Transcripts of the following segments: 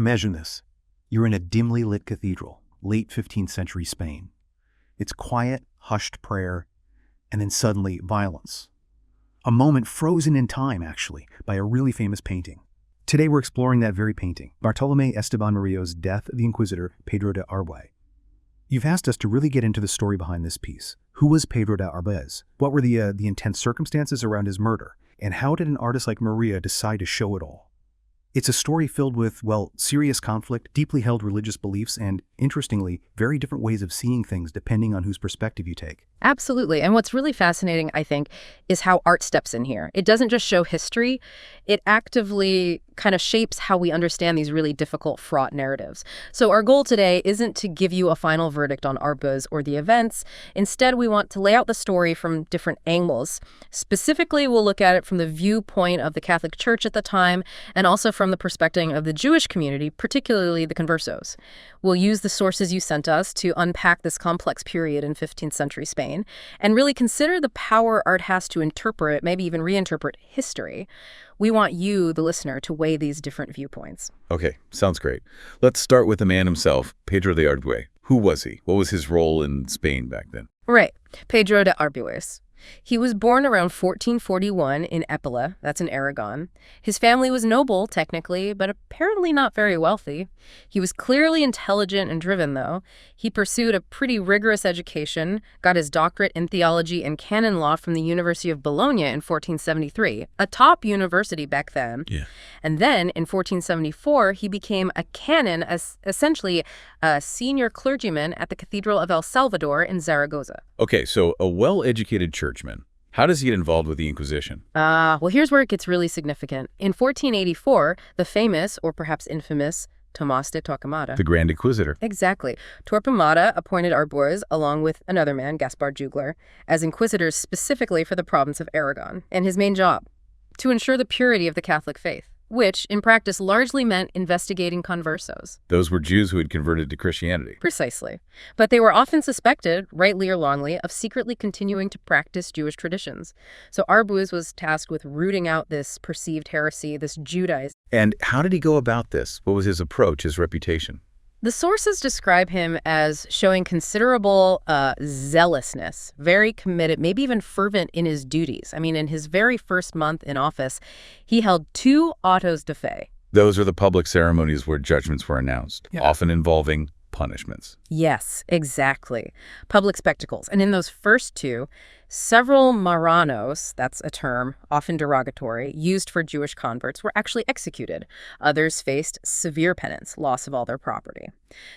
Imagine this. You're in a dimly lit cathedral, late 15th century Spain. It's quiet, hushed prayer, and then suddenly violence. A moment frozen in time, actually, by a really famous painting. Today we're exploring that very painting, Bartolomé Esteban Murillo's Death of the Inquisitor, Pedro de Arbués. You've asked us to really get into the story behind this piece. Who was Pedro de Arbués? What were the intense circumstances around his murder? And how did an artist like Murillo decide to show it all? It's a story filled with, well, serious conflict, deeply held religious beliefs, and, interestingly, very different ways of seeing things depending on whose perspective you take. Absolutely. And what's really fascinating, I think, is how art steps in here. It doesn't just show history, it actively kind of shapes how we understand these really difficult, fraught narratives. So our goal today isn't to give you a final verdict on Arbués or the events. Instead, we want to lay out the story from different angles. Specifically, we'll look at it from the viewpoint of the Catholic Church at the time, and also from the perspective of the Jewish community, particularly the conversos. We'll use the sources you sent us to unpack this complex period in 15th century Spain, and really consider the power art has to interpret, maybe even reinterpret history. We want you, the listener, to weigh these different viewpoints. Okay, sounds great. Let's start with the man himself, Pedro de Arbués. Who was he? What was his role in Spain back then? Right, Pedro de Arbués. He was born around 1441 in Épila, that's in Aragon. His family was noble, technically, but apparently not very wealthy. He was clearly intelligent and driven, though. He pursued a pretty rigorous education, got his doctorate in theology and canon law from the University of Bologna in 1473, a top university back then. Yeah. And then, in 1474, he became a canon, essentially a senior clergyman at the Cathedral of El Salvador in Zaragoza. Okay, so a well-educated churchman. How does he get involved with the Inquisition? Well, here's where it gets really significant. In 1484, the famous, or perhaps infamous, Tomás de Torquemada. The Grand Inquisitor. Exactly. Torquemada appointed Arbués, along with another man, Gaspar Juglar, as inquisitors specifically for the province of Aragon. And his main job, to ensure the purity of the Catholic faith, which, in practice, largely meant investigating conversos. Those were Jews who had converted to Christianity. Precisely. But they were often suspected, rightly or wrongly, of secretly continuing to practice Jewish traditions. So Arbués was tasked with rooting out this perceived heresy, this Judaism. And how did he go about this? What was his approach, his reputation? The sources describe him as showing considerable zealousness, very committed, maybe even fervent in his duties. I mean, in his very first month in office, he held 2 autos de fe. Those are the public ceremonies where judgments were announced, Yeah. often involving punishments. Yes, exactly. Public spectacles. And in those first 2, several marranos, that's a term, often derogatory, used for Jewish converts, were actually executed. Others faced severe penance, loss of all their property.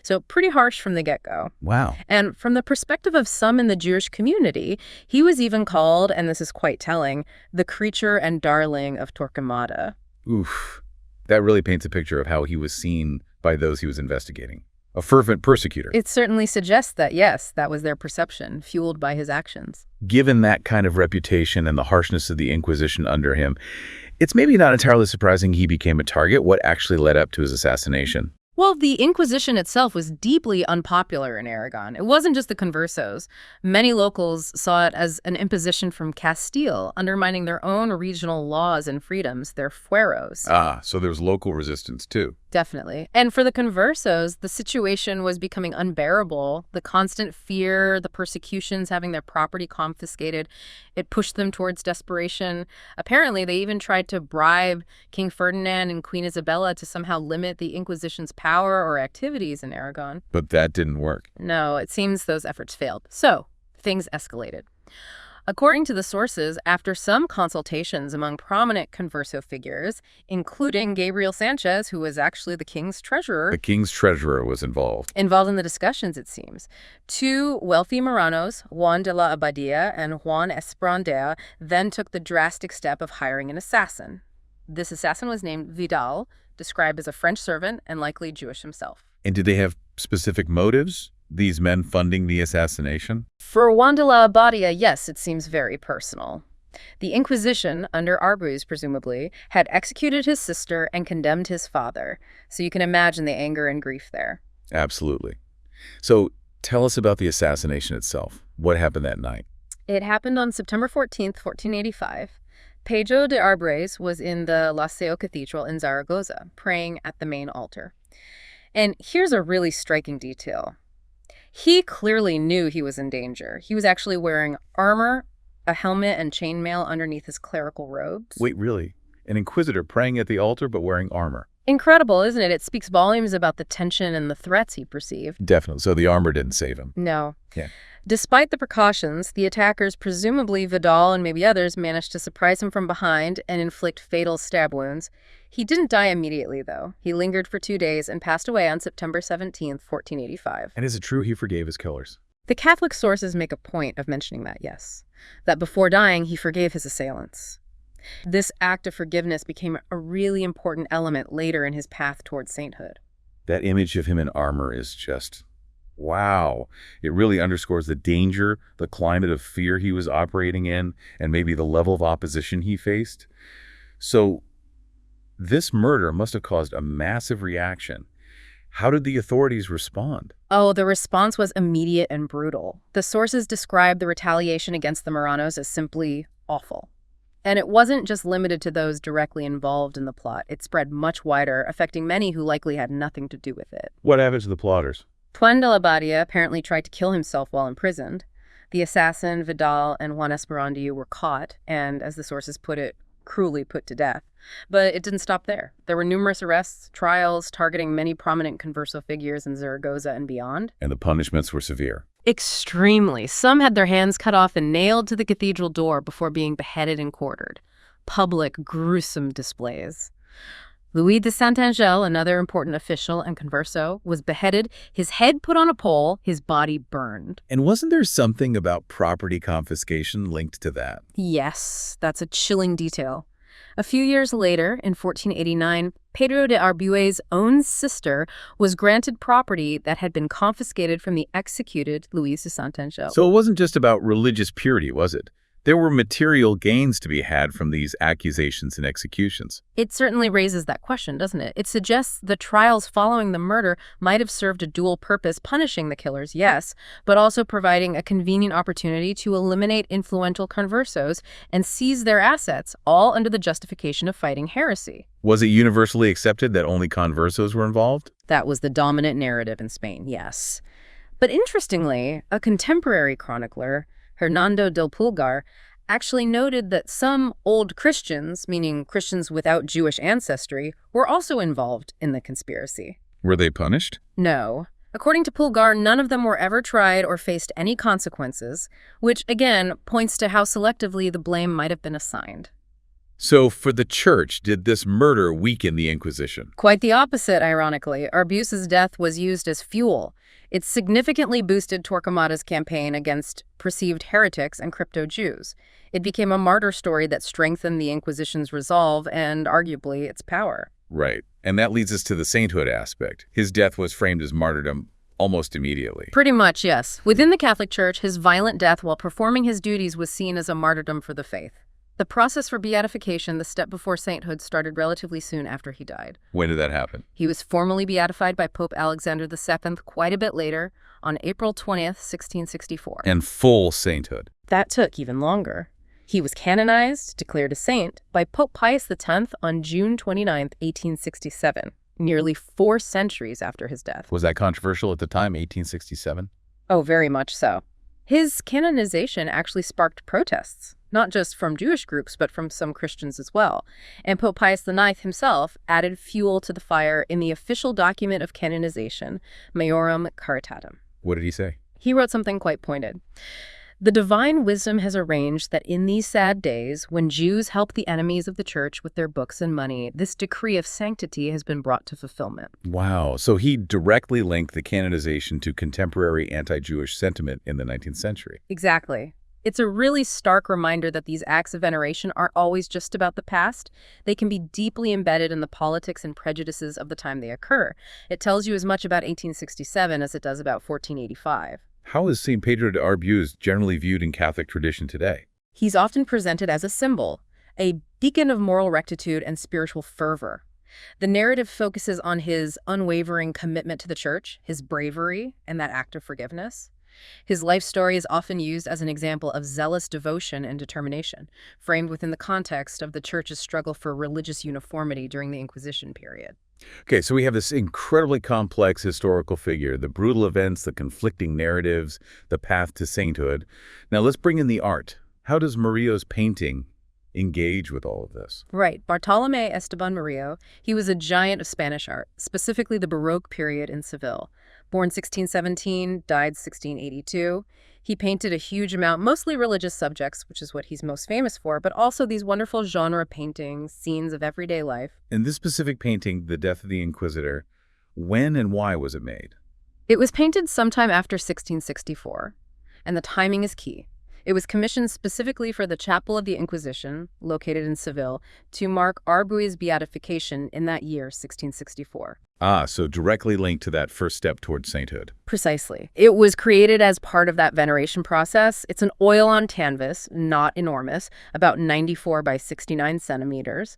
So pretty harsh from the get-go. Wow. And from the perspective of some in the Jewish community, he was even called, and this is quite telling, the creature and darling of Torquemada. Oof. That really paints a picture of how he was seen by those he was investigating. A fervent persecutor. It certainly suggests that, yes, that was their perception, fueled by his actions. Given that kind of reputation and the harshness of the Inquisition under him, it's maybe not entirely surprising he became a target. What actually led up to his assassination? Well, the Inquisition itself was deeply unpopular in Aragon. It wasn't just the conversos. Many locals saw it as an imposition from Castile, undermining their own regional laws and freedoms, their fueros. Ah, so there was local resistance too. Definitely. And for the conversos, the situation was becoming unbearable. The constant fear, the persecutions, having their property confiscated, it pushed them towards desperation. Apparently, they even tried to bribe King Ferdinand and Queen Isabella to somehow limit the Inquisition's power or activities in Aragon. But that didn't work. No, it seems those efforts failed. So, things escalated. According to the sources, after some consultations among prominent converso figures, including Gabriel Sanchez, who was actually the king's treasurer. The king's treasurer was involved. Involved in the discussions, it seems. 2 wealthy Marranos, Juan de la Abadia and Juan Esprandea, then took the drastic step of hiring an assassin. This assassin was named Vidal, described as a French servant and likely Jewish himself. And did they have specific motives? These men funding the assassination? For Juan de la Abadia, yes, it seems very personal. The Inquisition, under Arbués presumably, had executed his sister and condemned his father, so you can imagine the anger and grief there. Absolutely. So tell us about the assassination itself. What happened that night? It happened on September 14th, 1485. Pedro de Arbués was in the La Seu Cathedral in Zaragoza, praying at the main altar. And here's a really striking detail. He clearly knew he was in danger. He was actually wearing armor, a helmet, and chainmail underneath his clerical robes. Wait, really? An inquisitor praying at the altar but wearing armor? Incredible, isn't it? It speaks volumes about the tension and the threats he perceived. Definitely. So the armor didn't save him. No. Yeah. Despite the precautions, the attackers, presumably Vidal and maybe others, managed to surprise him from behind and inflict fatal stab wounds. He didn't die immediately, though. He lingered for 2 days and passed away on September 17th, 1485. And is it true he forgave his killers? The Catholic sources make a point of mentioning that, yes. That before dying, he forgave his assailants. This act of forgiveness became a really important element later in his path towards sainthood. That image of him in armor is just, wow. It really underscores the danger, the climate of fear he was operating in, and maybe the level of opposition he faced. So this murder must have caused a massive reaction. How did the authorities respond? Oh, the response was immediate and brutal. The sources describe the retaliation against the Marranos as simply awful. And it wasn't just limited to those directly involved in the plot. It spread much wider, affecting many who likely had nothing to do with it. What happened to the plotters? Juan de la Badia apparently tried to kill himself while imprisoned. The assassin, Vidal, and Juan Esperandiu were caught and, as the sources put it, cruelly put to death. But it didn't stop there. There were numerous arrests, trials, targeting many prominent converso figures in Zaragoza and beyond. And the punishments were severe. Extremely. Some had their hands cut off and nailed to the cathedral door before being beheaded and quartered. Public, gruesome displays. Louis de Saint-Angel, another important official and converso, was beheaded, his head put on a pole, his body burned. And wasn't there something about property confiscation linked to that? Yes, that's a chilling detail. A few years later, in 1489, Pedro de Arbués' own sister was granted property that had been confiscated from the executed Louis de Saint-Angel. So it wasn't just about religious purity, was it? There were material gains to be had from these accusations and executions. It certainly raises that question, doesn't it? It suggests the trials following the murder might have served a dual purpose, punishing the killers, yes, but also providing a convenient opportunity to eliminate influential conversos and seize their assets, all under the justification of fighting heresy. Was it universally accepted that only conversos were involved? That was the dominant narrative in Spain, yes. But interestingly, a contemporary chronicler, Hernando del Pulgar, actually noted that some old Christians, meaning Christians without Jewish ancestry, were also involved in the conspiracy. Were they punished? No. According to Pulgar, none of them were ever tried or faced any consequences, which, again, points to how selectively the blame might have been assigned. So for the church, did this murder weaken the Inquisition? Quite the opposite, ironically. Arbués' death was used as fuel. It significantly boosted Torquemada's campaign against perceived heretics and crypto-Jews. It became a martyr story that strengthened the Inquisition's resolve and, arguably, its power. Right. And that leads us to the sainthood aspect. His death was framed as martyrdom almost immediately. Pretty much, yes. Within the Catholic Church, his violent death while performing his duties was seen as a martyrdom for the faith. The process for beatification, the step before sainthood, started relatively soon after he died. When did that happen? He was formally beatified by Pope Alexander II quite a bit later, on April 20th, 1664. And full sainthood. That took even longer. He was canonized, declared a saint, by Pope Pius X on June 29th, 1867, nearly 4 centuries after his death. Was that controversial at the time, 1867? Oh, very much so. His canonization actually sparked protests, not just from Jewish groups, but from some Christians as well. And Pope Pius IX himself added fuel to the fire in the official document of canonization, Maiorum Caritatem. What did he say? He wrote something quite pointed. The divine wisdom has arranged that in these sad days, when Jews help the enemies of the church with their books and money, this decree of sanctity has been brought to fulfillment. Wow. So he directly linked the canonization to contemporary anti-Jewish sentiment in the 19th century. Exactly. It's a really stark reminder that these acts of veneration aren't always just about the past. They can be deeply embedded in the politics and prejudices of the time they occur. It tells you as much about 1867 as it does about 1485. How is Saint Pedro de Arbués generally viewed in Catholic tradition today? He's often presented as a symbol, a beacon of moral rectitude and spiritual fervor. The narrative focuses on his unwavering commitment to the church, his bravery, and that act of forgiveness. His life story is often used as an example of zealous devotion and determination, framed within the context of the church's struggle for religious uniformity during the Inquisition period. Okay, so we have this incredibly complex historical figure, the brutal events, the conflicting narratives, the path to sainthood. Now let's bring in the art. How does Murillo's painting engage with all of this? Right. Bartolomé Esteban Murillo, he was a giant of Spanish art, specifically the Baroque period in Seville. Born 1617, died 1682. He painted a huge amount, mostly religious subjects, which is what he's most famous for, but also these wonderful genre paintings, scenes of everyday life. In this specific painting, The Death of the Inquisitor, when and why was it made? It was painted sometime after 1664, and the timing is key. It was commissioned specifically for the Chapel of the Inquisition, located in Seville, to mark Arbués' beatification in that year, 1664. Ah, so directly linked to that first step towards sainthood. Precisely. It was created as part of that veneration process. It's an oil-on canvas, not enormous, about 94 by 69 centimeters.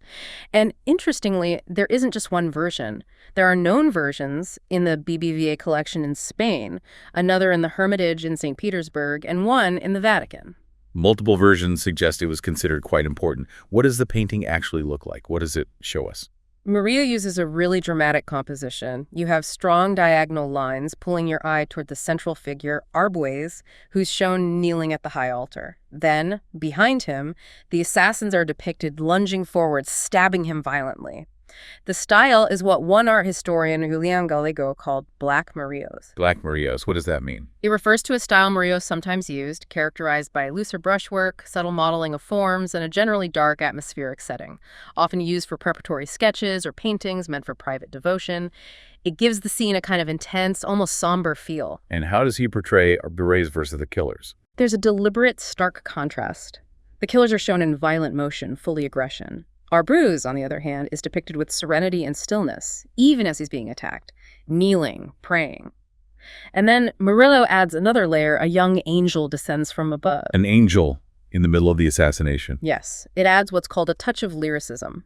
And interestingly, there isn't just one version. There are known versions in the BBVA collection in Spain, another in the Hermitage in St. Petersburg, and one in the Vatican. Multiple versions suggest it was considered quite important. What does the painting actually look like? What does it show us? Murillo uses a really dramatic composition. You have strong diagonal lines pulling your eye toward the central figure, Arbués, who's shown kneeling at the high altar. Then, behind him, the assassins are depicted lunging forward, stabbing him violently. The style is what one art historian, Julián Gallego, called Black Murillos. Black Murillos, what does that mean? It refers to a style Murillo sometimes used, characterized by looser brushwork, subtle modeling of forms, and a generally dark atmospheric setting, often used for preparatory sketches or paintings meant for private devotion. It gives the scene a kind of intense, almost somber feel. And how does he portray Arbués versus the killers? There's a deliberate, stark contrast. The killers are shown in violent motion, fully aggression. Arbués, on the other hand, is depicted with serenity and stillness, even as he's being attacked, kneeling, praying. And then Murillo adds another layer. A young angel descends from above. An angel in the middle of the assassination. Yes, it adds what's called a touch of lyricism.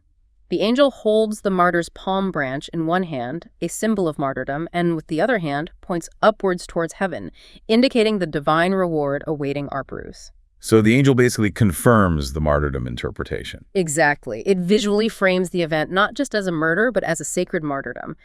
The angel holds the martyr's palm branch in one hand, a symbol of martyrdom, and with the other hand points upwards towards heaven, indicating the divine reward awaiting Arbués. So the angel basically confirms the martyrdom interpretation. Exactly. It visually frames the event not just as a murder, but as a sacred martyrdom.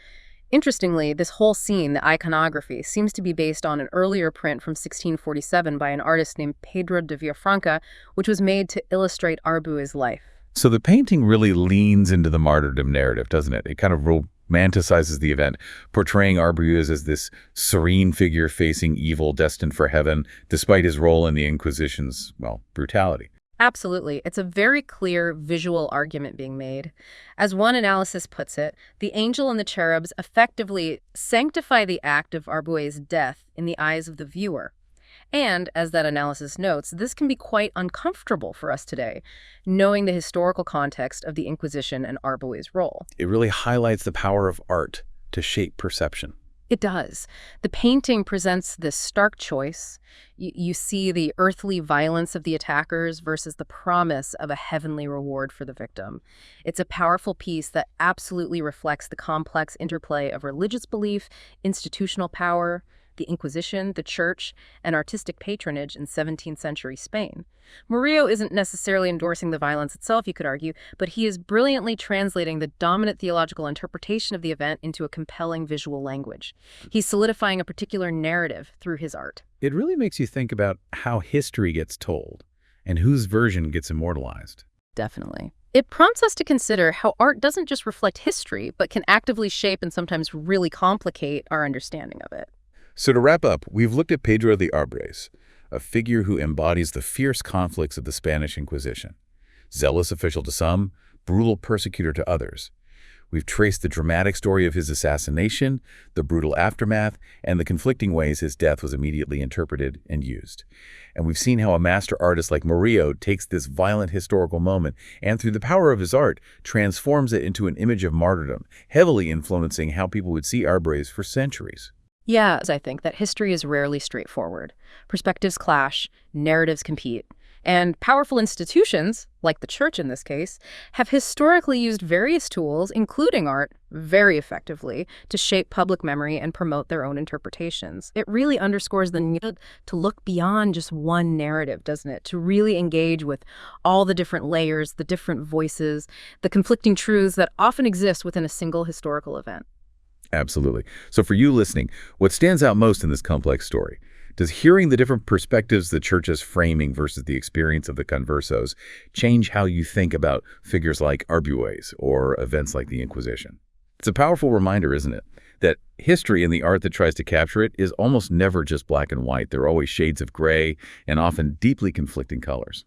Interestingly, this whole scene, the iconography, seems to be based on an earlier print from 1647 by an artist named Pedro de Villafranca, which was made to illustrate Arbués' life. So the painting really leans into the martyrdom narrative, doesn't it? It kind of romanticizes the event, portraying Arbués as this serene figure facing evil, destined for heaven, despite his role in the Inquisition's, well, brutality. Absolutely. It's a very clear visual argument being made. As one analysis puts it, the angel and the cherubs effectively sanctify the act of Arbués' death in the eyes of the viewer. And, as that analysis notes, this can be quite uncomfortable for us today, knowing the historical context of the Inquisition and Arbués' role. It really highlights the power of art to shape perception. It does. The painting presents this stark choice. You see the earthly violence of the attackers versus the promise of a heavenly reward for the victim. It's a powerful piece that absolutely reflects the complex interplay of religious belief, institutional power, the Inquisition, the Church, and artistic patronage in 17th century Spain. Murillo isn't necessarily endorsing the violence itself, you could argue, but he is brilliantly translating the dominant theological interpretation of the event into a compelling visual language. He's solidifying a particular narrative through his art. It really makes you think about how history gets told and whose version gets immortalized. Definitely. It prompts us to consider how art doesn't just reflect history, but can actively shape and sometimes really complicate our understanding of it. So to wrap up, we've looked at Pedro de Arbués, a figure who embodies the fierce conflicts of the Spanish Inquisition. Zealous official to some, brutal persecutor to others. We've traced the dramatic story of his assassination, the brutal aftermath, and the conflicting ways his death was immediately interpreted and used. And we've seen how a master artist like Murillo takes this violent historical moment and, through the power of his art, transforms it into an image of martyrdom, heavily influencing how people would see Arbués for centuries. Yeah, I think that history is rarely straightforward. Perspectives clash, narratives compete. And powerful institutions, like the church in this case, have historically used various tools, including art, very effectively to shape public memory and promote their own interpretations. It really underscores the need to look beyond just one narrative, doesn't it? To really engage with all the different layers, the different voices, the conflicting truths that often exist within a single historical event. Absolutely. So for you listening, what stands out most in this complex story? Does hearing the different perspectives the church is framing versus the experience of the conversos change how you think about figures like Arbués or events like the Inquisition? It's a powerful reminder, isn't it, that history and the art that tries to capture it is almost never just black and white. There are always shades of gray and often deeply conflicting colors.